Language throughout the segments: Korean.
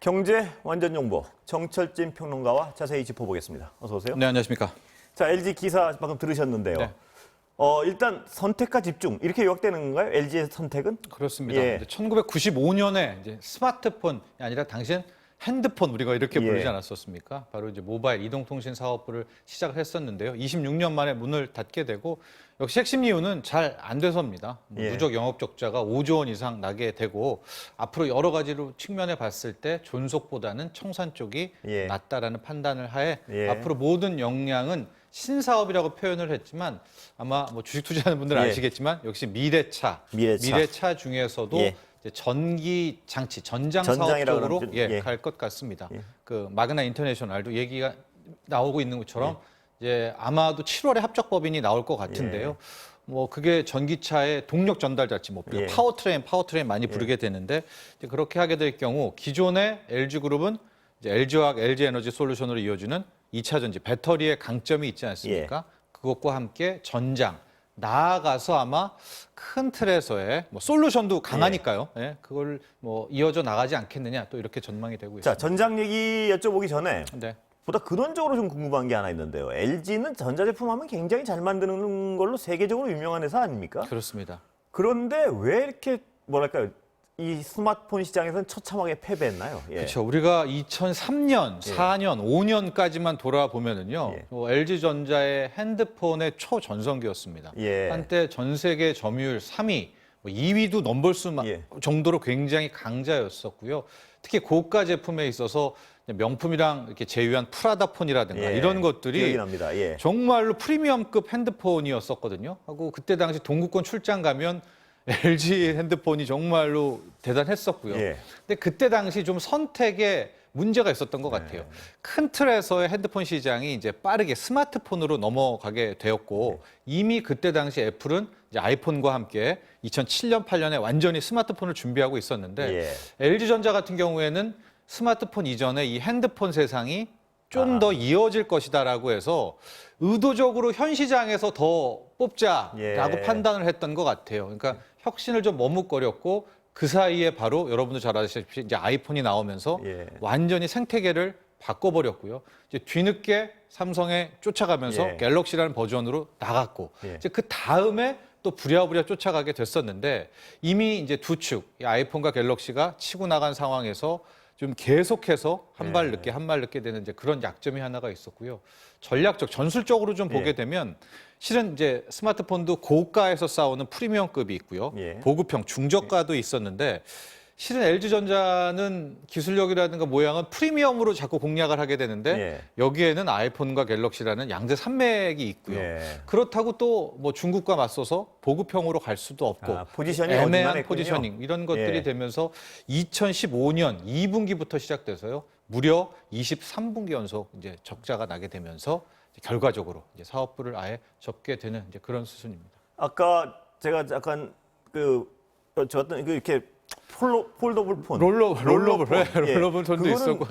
경제 완전 정보 정철진 평론가와 자세히 짚어보겠습니다. 어서 오세요. 네, 안녕하십니까. 자, LG 기사 방금 들으셨는데요. 네. 일단 선택과 집중 이렇게 요약되는 건가요? LG의 선택은? 그렇습니다. 예. 1995년에 이제 스마트폰이 아니라 당시엔 핸드폰 우리가 이렇게 예. 부르지 않았었습니까? 바로 이제 모바일 이동통신 사업부를 시작을 했었는데요. 26년 만에 문을 닫게 되고 역시 핵심 이유는 잘 안 돼서입니다. 예. 누적 영업 적자가 5조 원 이상 나게 되고 앞으로 여러 가지로 측면에 봤을 때 존속보다는 청산 쪽이 예. 낫다라는 판단을 하에 예. 앞으로 모든 역량은 신사업이라고 표현을 했지만 아마 뭐 주식 투자하는 분들은 예. 아시겠지만 역시 미래차 중에서도 예. 이제 전기 장치, 전장 사업 전장이라고 쪽으로 그러죠. 예, 예. 갈 것 같습니다. 예. 그 마그나 인터내셔널도 얘기가 나오고 있는 것처럼 이제 아마도 7월에 합작 법인이 나올 것 같은데요. 뭐 그게 전기차의 동력 전달 장치, 뭐 예. 파워트레인 많이 부르게 되는데 이제 그렇게 하게 될 경우 기존의 LG그룹은 이제 LG화학, LG에너지솔루션으로 이어지는 2차 전지 배터리의 강점이 있지 않습니까? 그것과 함께 전장 나아가서 아마 큰 틀에서의 뭐 솔루션도 강하니까요. 예, 그걸 뭐 이어져 나가지 않겠느냐 또 이렇게 전망이 되고 자, 있습니다. 전장 얘기 여쭤보기 전에 네. 보다 근원적으로 좀 궁금한 게 하나 있는데요. LG는 전자제품 하면 굉장히 잘 만드는 걸로 세계적으로 유명한 회사 아닙니까? 그렇습니다. 그런데 왜 이렇게 뭐랄까요? 이 스마트폰 시장에서는 처참하게 패배했나요? 예. 그렇죠. 우리가 2003년, 4년, 5년까지만 돌아보면은요. 예. LG전자의 핸드폰의 초전성기였습니다. 예. 한때 전 세계 점유율 3위, 2위도 넘볼 수 예. 정도로 굉장히 강자였었고요. 특히 고가 제품에 있어서 명품이랑 이렇게 제휴한 프라다폰이라든가 예. 이런 것들이 기억이 납니다. 예. 정말로 프리미엄급 핸드폰이었었거든요. 하고 그때 당시 동구권 출장 가면 LG 핸드폰이 정말로 대단했었고요. 예. 근데 그때 당시 좀 선택에 문제가 있었던 것 같아요. 큰 틀에서의 핸드폰 시장이 이제 빠르게 스마트폰으로 넘어가게 되었고 이미 그때 당시 애플은 이제 아이폰과 함께 2007년, 8년에 완전히 스마트폰을 준비하고 있었는데 예. LG전자 같은 경우에는 스마트폰 이전에 이 핸드폰 세상이 좀 더 이어질 것이다라고 해서 의도적으로 현 시장에서 더 뽑자라고 예. 판단을 했던 것 같아요. 그러니까 혁신을 좀 머뭇거렸고 그 사이에 바로 여러분도 잘 아시다시피 이제 아이폰이 나오면서 예. 완전히 생태계를 바꿔버렸고요. 이제 뒤늦게 삼성에 쫓아가면서 예. 갤럭시라는 버전으로 나갔고 예. 이제 그 다음에 또 부랴부랴 쫓아가게 됐었는데 이미 이제 두 축, 이 아이폰과 갤럭시가 치고 나간 상황에서 좀 계속해서 한 발 늦게 한 발 늦게 되는 이제 그런 약점이 하나가 있었고요. 전략적, 전술적으로 좀 보게 예. 되면 실은 이제 스마트폰도 고가에서 싸우는 프리미엄급이 있고요. 예. 보급형, 중저가도 있었는데 실은 LG전자는 기술력이라든가 모양은 프리미엄으로 자꾸 공략을 하게 되는데 예. 여기에는 아이폰과 갤럭시라는 양대 산맥이 있고요. 예. 그렇다고 또 뭐 중국과 맞서서 보급형으로 갈 수도 없고 포지션이 애매한 어중간했군요. 포지셔닝 이런 것들이 예. 되면서 2015년 2분기부터 시작돼서요. 무려 23분기 연속 이제 적자가 나게 되면서 이제 결과적으로 이제 사업부를 아예 접게 되는 이제 그런 수순입니다. 아까 제가 약간 저 어떤 이렇게 폴더블 폰, 롤러블 폰도 그거는 있었고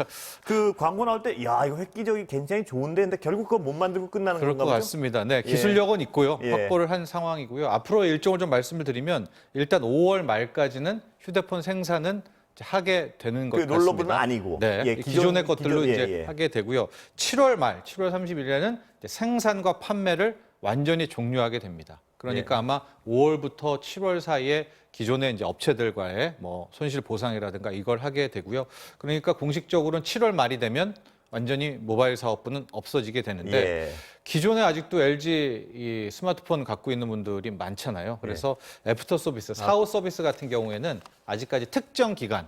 그 광고 나올 때 야 이거 획기적이 굉장히 좋은데 근데 결국 그거 못 만들고 끝나는 그럴 건가 것 보죠? 같습니다. 네, 기술력은 있고요. 예. 확보를 한 상황이고요. 앞으로의 일정을 좀 말씀을 드리면 일단 5월 말까지는 휴대폰 생산은 이제 하게 되는 것 그 같습니다. 롤러블은 아니고. 네, 예, 기존의 것들로 기존, 이제 하게 되고요. 7월 말, 7월 30일에는 생산과 판매를 완전히 종료하게 됩니다. 그러니까 예. 아마 5월부터 7월 사이에 기존의 이제 업체들과의 뭐 손실 보상이라든가 이걸 하게 되고요. 그러니까 공식적으로는 7월 말이 되면 완전히 모바일 사업부는 없어지게 되는데 예. 기존에 아직도 LG 이 스마트폰 갖고 있는 분들이 많잖아요. 그래서 애프터 서비스, 사후 서비스 같은 경우에는 아직까지 특정 기간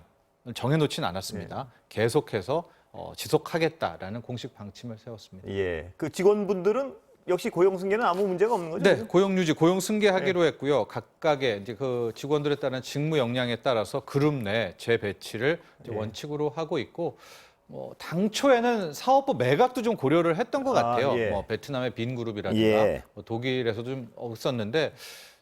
정해놓지는 않았습니다. 계속해서 지속하겠다라는 공식 방침을 세웠습니다. 예. 그 직원분들은 역시 고용 승계는 아무 문제가 없는 거죠? 네, 그죠? 고용 유지, 고용 승계하기로 했고요. 각각의 이제 그 직원들에 따른 직무 역량에 따라서 그룹 내 재배치를 이제 원칙으로 하고 있고, 뭐 당초에는 사업부 매각도 좀 고려를 했던 것 같아요. 예. 뭐 베트남의 빈 그룹이라든가 예. 뭐 독일에서도 좀 없었는데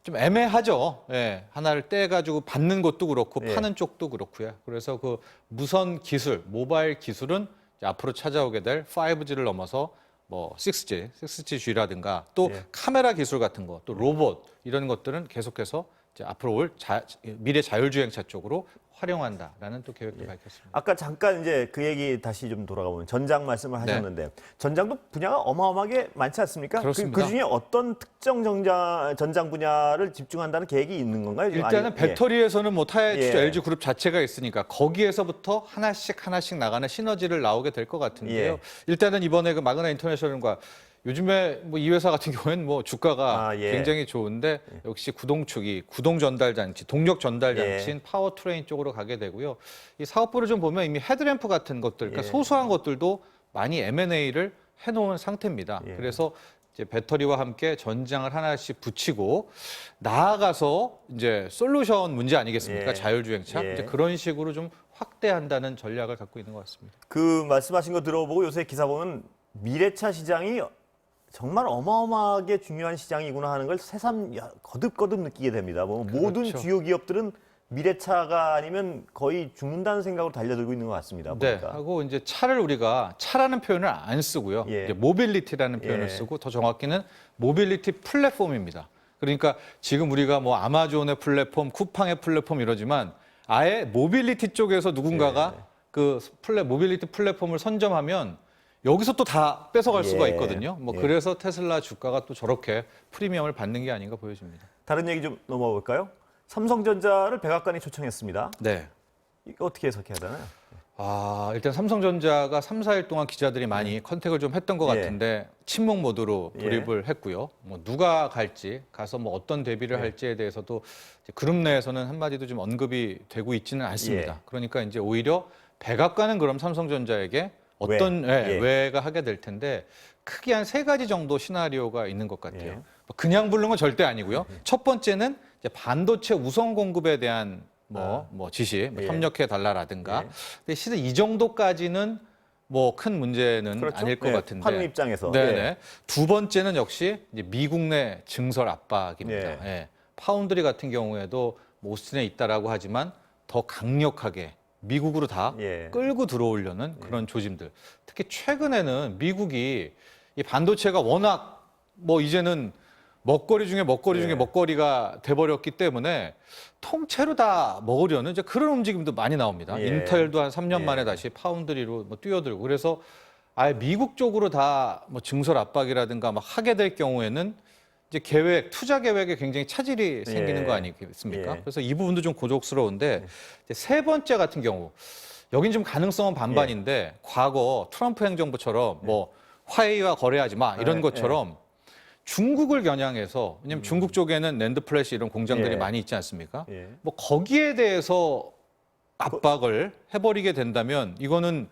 좀 애매하죠. 예, 하나를 떼가지고 받는 것도 그렇고 예. 파는 쪽도 그렇고요. 그래서 그 무선 기술, 모바일 기술은 이제 앞으로 찾아오게 될 5G를 넘어서 뭐 6G, 6G라든가 또 예. 카메라 기술 같은 거, 또 로봇 이런 것들은 계속해서 이제 앞으로 올 미래 자율주행차 쪽으로 활용한다라는 또 계획도 밝혔습니다. 아까 잠깐 이제 그 얘기 다시 좀 돌아가보면 전장 말씀을 하셨는데 전장도 분야가 어마어마하게 많지 않습니까? 그렇습니다. 그 중에 어떤 특정 전장 분야를 집중한다는 계획이 있는 건가요? 지금? 일단은 아니, 배터리에서는 뭐 타의 예. LG 그룹 자체가 있으니까 거기에서부터 하나씩 나가는 시너지를 나오게 될 것 같은데요. 예. 일단은 이번에 그 마그나 인터내셔널과 요즘에 뭐 이 회사 같은 경우에는 뭐 주가가 예. 굉장히 좋은데 역시 구동축이 구동 전달 장치, 동력 전달 예. 장치인 파워 트레인 쪽으로 가게 되고요. 이 사업부를 좀 보면 이미 헤드램프 같은 것들, 그러니까 소소한 것들도 많이 M&A를 해놓은 상태입니다. 예. 그래서 이제 배터리와 함께 전장을 하나씩 붙이고 나아가서 이제 솔루션 문제 아니겠습니까? 예. 자율주행차 예. 이제 그런 식으로 좀 확대한다는 전략을 갖고 있는 것 같습니다. 그 말씀하신 거 들어보고 요새 기사 보면 미래차 시장이 정말 어마어마하게 중요한 시장이구나 하는 걸 새삼 거듭거듭 느끼게 됩니다. 뭐 모든 그렇죠. 주요 기업들은 미래차가 아니면 거의 죽는다는 생각으로 달려들고 있는 것 같습니다. 네, 보니까. 하고 이제 차를 우리가 차라는 표현을 안 쓰고요. 예. 이제 모빌리티라는 표현을 예. 쓰고 더 정확히는 모빌리티 플랫폼입니다. 그러니까 지금 우리가 뭐 아마존의 플랫폼, 쿠팡의 플랫폼 이러지만 아예 모빌리티 쪽에서 누군가가 그 모빌리티 플랫폼을 선점하면 여기서 또 다 뺏어갈 수가 예. 있거든요. 뭐 예. 그래서 테슬라 주가가 또 저렇게 프리미엄을 받는 게 아닌가 보여집니다. 다른 얘기 좀 넘어가 볼까요? 삼성전자를 백악관이 초청했습니다. 네. 이거 어떻게 해석해야 되나요? 일단 삼성전자가 3, 4일 동안 기자들이 많이 컨택을 좀 했던 것 예. 같은데 침묵 모드로 예. 돌입을 했고요. 뭐 누가 갈지 가서 뭐 어떤 데뷔를 할지에 대해서도 이제 그룹 내에서는 한마디도 좀 언급이 되고 있지는 않습니다. 예. 그러니까 이제 오히려 백악관은 그럼 삼성전자에게 어떤 예. 외가 하게 될 텐데 크게 한 3가지 정도 시나리오가 있는 것 같아요. 예. 뭐 그냥 부르는 건 절대 아니고요. 첫 번째는 이제 반도체 우선 공급에 대한 뭐 지시, 예. 협력해 달라라든가. 예. 근데 실은 이 정도까지는 뭐 큰 문제는 그렇죠? 아닐 것 예, 같은데. 파는 입장에서. 네네. 예. 두 번째는 역시 이제 미국 내 증설 압박입니다. 예. 예. 파운드리 같은 경우에도 뭐 오스틴에 있다라고 하지만 더 강력하게 미국으로 다 예. 끌고 들어오려는 그런 조짐들. 특히 최근에는 미국이 이 반도체가 워낙 뭐 이제는 먹거리 중에 예. 먹거리가 돼버렸기 때문에 통째로 다 먹으려는 이제 그런 움직임도 많이 나옵니다. 예. 인텔도 한 3년 예. 만에 다시 파운드리로 뭐 뛰어들고 그래서 아예 미국 쪽으로 다 뭐 증설 압박이라든가 막 하게 될 경우에는 이제 투자 계획에 굉장히 차질이 생기는 예. 거 아니겠습니까? 예. 그래서 이 부분도 좀 고족스러운데 이제 세 번째 같은 경우 여긴 좀 가능성은 반반인데 과거 트럼프 행정부처럼 뭐 화웨이와 거래하지 마 이런 예. 것처럼 중국을 겨냥해서 왜냐하면 중국 쪽에는 낸드 플래시 이런 공장들이 예. 많이 있지 않습니까? 예. 뭐 거기에 대해서 압박을 해버리게 된다면 이거는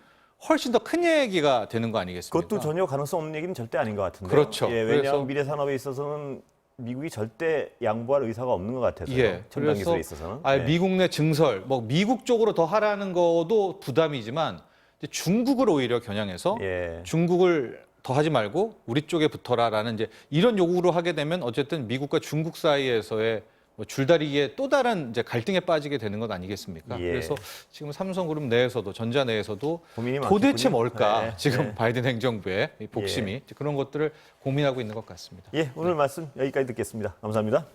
훨씬 더 큰 얘기가 되는 거 아니겠습니까? 그것도 전혀 가능성 없는 얘기는 절대 아닌 것 같은데. 그렇죠. 예, 왜냐하면 그래서- 미래 산업에 있어서는 미국이 절대 양보할 의사가 없는 것 같아서요. 예, 첨단 그래서 기술에 있어서는. 아예 예. 미국 내 증설, 뭐 미국 쪽으로 더 하라는 것도 부담이지만 이제 중국을 오히려 겨냥해서 예. 중국을 더 하지 말고 우리 쪽에 붙어라라는 이제 이런 요구로 하게 되면 어쨌든 미국과 중국 사이에서의 뭐 줄다리기에 또 다른 이제 갈등에 빠지게 되는 것 아니겠습니까? 예. 그래서 지금 삼성그룹 내에서도 전자 내에서도 고민이 도대체 많겠군요. 뭘까 예. 지금 예. 바이든 행정부의 이 복심이 그런 것들을 고민하고 있는 것 같습니다. 예, 오늘 말씀 여기까지 듣겠습니다. 감사합니다.